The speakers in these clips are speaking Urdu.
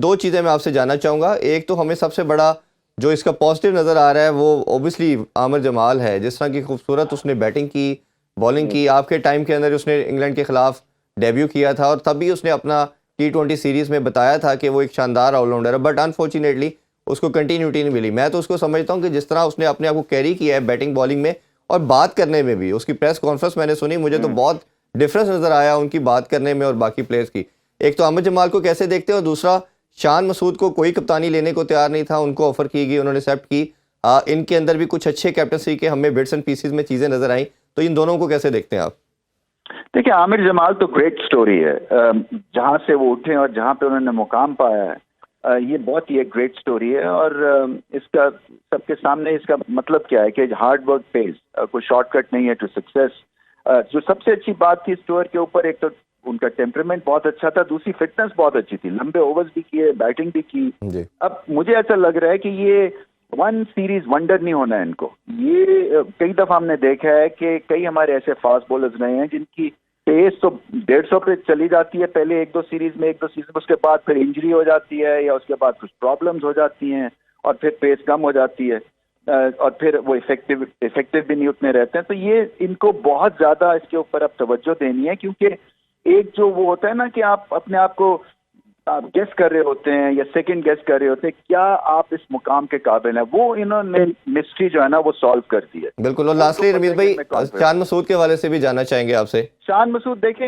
دو چیزیں میں آپ سے جاننا چاہوں گا. ایک تو ہمیں سب سے بڑا جو اس کا پازیٹیو نظر آ رہا ہے وہ اوبیسلی عامر جمال ہے. جس طرح کی خوبصورت اس نے بیٹنگ کی, بالنگ کی, آپ کے ٹائم کے اندر اس نے انگلینڈ کے خلاف ڈیبیو کیا تھا اور تب بھی اس نے اپنا T20 سیریز میں بتایا تھا کہ وہ ایک شاندار آل راؤنڈر ہے, بٹ انفارچونیٹلی اس کو کنٹینیوٹی نہیں ملی. میں تو اس کو سمجھتا ہوں کہ جس طرح اس نے اپنے آپ کو کیری کیا ہے بیٹنگ بالنگ میں اور بات کرنے میں بھی, اس کی پریس کانفرنس میں نے سنی, مجھے تو بہت ڈفرنس نظر آیا ان کی بات کرنے میں اور باقی پلیئرز کی. ایک تو عامر جمال کو کیسے دیکھتے ہیں, اور دوسرا شان مسعود کو کوئی کپتانی لینے کو تیار نہیں تھا, ان کو آفر کی گئی, انہوں نے ایکسیپٹ کی. ان کے اندر بھی کچھ اچھے کیپٹنسی کے ہمیں بٹس اینڈ پیسز میں چیزیں نظر آئیں, تو ان دونوں کو کیسے دیکھتے ہیں آپ؟ دیکھیں, عامر جمال تو گریٹ سٹوری ہے. جہاں سے وہ اٹھے اور جہاں پہ انہوں نے مقام پایا ہے, یہ بہت ہی ایک گریٹ سٹوری ہے. اور اس کا سب کے سامنے اس کا مطلب کیا ہے کہ ہارڈ ورک پیز, کوئی شارٹ کٹ نہیں ہے ٹو سکسیس. جو سب سے اچھی بات تھی اس ٹور کے اوپر, ایک تو ان کا ٹیمپرمنٹ بہت اچھا تھا, دوسری فٹنس بہت اچھی تھی, لمبے اوورز بھی کیے, بیٹنگ بھی کی. اب مجھے ایسا لگ رہا ہے کہ یہ ون سیریز ونڈر نہیں ہونا ہے ان کو. یہ کئی دفعہ ہم نے دیکھا ہے کہ کئی ہمارے ایسے فاسٹ بولرز رہے ہیں جن کی پیس تو 150 پہ چلی جاتی ہے پہلے ایک دو سیریز میں, اس کے بعد پھر انجری ہو جاتی ہے یا اس کے بعد کچھ پرابلمز ہو جاتی ہیں اور پھر پیس کم ہو جاتی ہے اور پھر وہ افیکٹو بھی نہیں اتنے رہتے ہیں. تو یہ ان کو بہت زیادہ اس کے اوپر اب توجہ دینی ہے, کیونکہ ایک جو وہ ہوتا ہے نا کہ آپ اپنے آپ کو گیس کر رہے ہوتے ہیں یا سیکنڈ گیس کر رہے ہوتے ہیں کیا آپ اس مقام کے قابل ہیں, وہ انہوں نے مسٹری جو ہے نا وہ سالو کر دی ہے. بالکل. اور لاسٹلی رمیز بھائی, شان مسعود کے حوالے سے بھی جاننا چاہیں گے آپ سے. شان مسعود دیکھیں,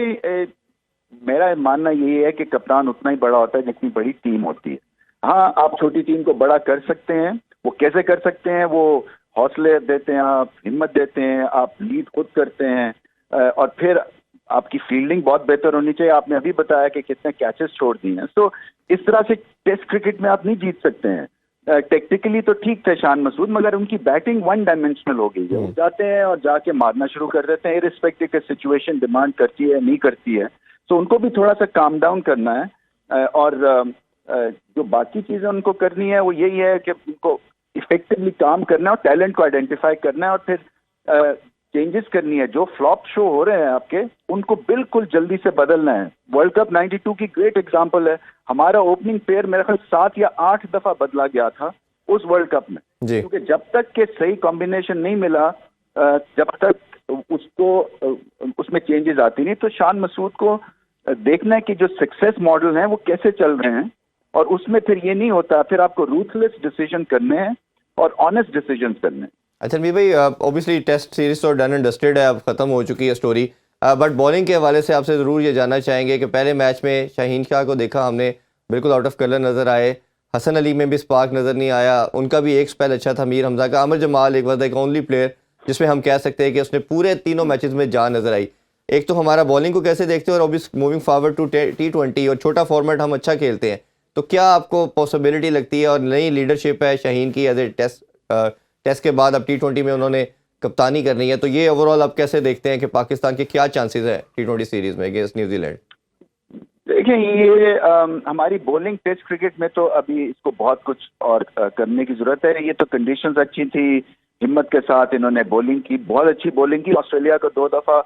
میرا ماننا یہی ہے کہ کپتان اتنا ہی بڑا ہوتا ہے جتنی بڑی ٹیم ہوتی ہے. ہاں, آپ چھوٹی ٹیم کو بڑا کر سکتے ہیں. وہ کیسے کر سکتے ہیں؟ وہ حوصلے دیتے ہیں, آپ ہمت دیتے ہیں, آپ لیڈ خود کرتے ہیں, اور پھر آپ کی فیلڈنگ بہت بہتر ہونی چاہیے. آپ نے ابھی بتایا کہ کتنے کیچز چھوڑ دیے ہیں. سو اس طرح سے ٹیسٹ کرکٹ میں آپ نہیں جیت سکتے ہیں. ٹیکٹیکلی تو ٹھیک تھے شان مسعود, مگر ان کی بیٹنگ ون ڈائمینشنل ہو گئی ہے. وہ جاتے ہیں اور جا کے مارنا شروع کر دیتے ہیں, ارسپیکٹو کہ سچویشن ڈیمانڈ کرتی ہے نہیں کرتی ہے. سو ان کو بھی تھوڑا سا کام ڈاؤن کرنا ہے, اور جو باقی چیزیں ان کو کرنی ہے وہ یہی ہے کہ ان کو افیکٹولی کام کرنا ہے اور ٹیلنٹ کو آئیڈینٹیفائی کرنا ہے اور پھر چینجز کرنی ہے. جو فلاپ شو ہو رہے ہیں آپ کے, ان کو بالکل جلدی سے بدلنا ہے. ورلڈ کپ 92 کی گریٹ ایگزامپل ہے. ہمارا اوپننگ پیئر میرے خیال 7 یا 8 دفعہ بدلا گیا تھا اس ورلڈ کپ میں, کیونکہ جب تک کہ صحیح کمبینیشن نہیں ملا, جب تک اس میں چینجز آتی نہیں. تو شان مسعود کو دیکھنا ہے کہ جو سکسیس ماڈل ہیں وہ کیسے چل رہے ہیں, اور اس میں پھر یہ نہیں ہوتا, پھر آپ کو روتھلیس ڈیسیژن کرنے ہیں اور آنےسٹ ڈیسیژنز کرنے ہیں. اچھا رمی بھائی, اوبیسلی ٹیسٹ سیریز تو ڈن اینڈ ڈسٹڈ ہے, اب ختم ہو چکی ہے اسٹوری, بٹ بالنگ کے حوالے سے آپ سے ضرور یہ جاننا چاہیں گے کہ پہلے میچ میں شاہین شاہ کو دیکھا ہم نے, بالکل آؤٹ آف کلر نظر آئے. حسن علی میں بھی اسپارک نظر نہیں آیا, ان کا بھی ایک اسپیل اچھا تھا میر حمزہ کا. عامر جمال ایک ایک اونلی پلیئر جس میں ہم کہہ سکتے ہیں کہ اس نے پورے تینوں میچز میں جان نظر آئی. ایک تو ہمارا بالنگ کو کیسے دیکھتے ہیں, اور obese moving forward to T20 اور چھوٹا فارمیٹ ہم اچھا کھیلتے ہیں, تو کیا آپ کو پاسبلٹی لگتی ہے, اور نئی لیڈرشپ ہے شاہین کی ایز اے ٹیسٹ کے بعد اب T20 میں انہوں نے کپتانی کرنی ہے, تو یہ اوور آل آپ کیسے دیکھتے ہیں کہ پاکستان کے کیا چانسز ہے T20 سیریز میں اگینسٹ نیوزی لینڈ؟ دیکھیں, یہ ہماری بولنگ ٹیسٹ کرکٹ میں تو ابھی اس کو بہت کچھ اور کرنے کی ضرورت ہے. یہ تو کنڈیشنز اچھی تھی, ہمت کے ساتھ انہوں نے بولنگ کی, بہت اچھی بولنگ کی. آسٹریلیا کو 2 دفعہ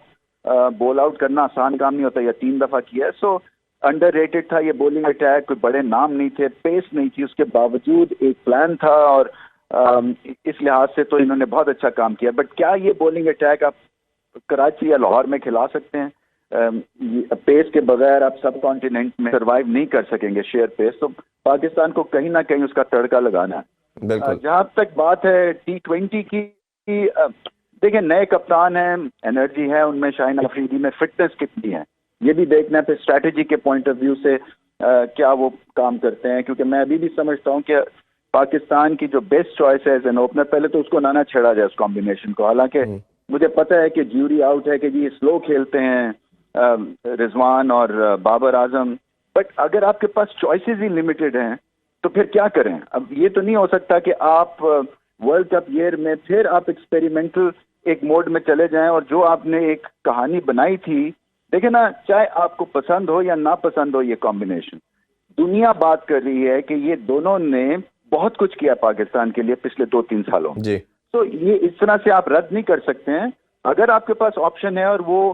بول آؤٹ کرنا آسان کام نہیں ہوتا, یا 3 دفعہ کیا. سو انڈر ریٹڈ تھا یہ بولنگ اٹیک, کوئی بڑے نام نہیں تھے, پیس نہیں تھی, اس کے باوجود ایک پلان تھا, اور اس لحاظ سے تو انہوں نے بہت اچھا کام کیا. بٹ کیا یہ بولنگ اٹیک آپ کراچی یا لاہور میں کھلا سکتے ہیں؟ پیس کے بغیر آپ سب کانٹیننٹ میں سروائیو نہیں کر سکیں گے شیئر پیس. تو پاکستان کو کہیں نہ کہیں اس کا تڑکا لگانا ہے. جہاں تک بات ہے T20 کی, دیکھیں نئے کپتان ہیں, انرجی ہے ان میں, شاہین افریدی میں فٹنس کتنی ہے یہ بھی دیکھنا ہے. پھر اسٹریٹجی کے پوائنٹ آف ویو سے کیا وہ کام کرتے ہیں, کیونکہ میں ابھی بھی سمجھتا ہوں کہ پاکستان کی جو بیسٹ چوائس ہے ایز این اوپنر, پہلے تو اس کو نہ چھیڑا جائے اس کمبینیشن کو. حالانکہ مجھے پتا ہے کہ جیوری آؤٹ ہے کہ جی سلو کھیلتے ہیں رضوان اور بابر اعظم, بٹ اگر آپ کے پاس چوائسیز ہی لمیٹڈ ہیں تو پھر کیا کریں؟ اب یہ تو نہیں ہو سکتا کہ آپ ورلڈ کپ ایئر میں پھر آپ ایکسپیریمنٹل ایک موڈ میں چلے جائیں, اور جو آپ نے ایک کہانی بنائی تھی, دیکھیں نا, چاہے آپ کو پسند ہو یا نہ پسند ہو یہ کمبینیشن, دنیا بات کر رہی ہے کہ یہ دونوں نے بہت کچھ کیا پاکستان کے لیے پچھلے 2-3 سالوں میں. تو یہ اس طرح سے آپ رد نہیں کر سکتے ہیں. اگر آپ کے پاس آپشن ہے اور وہ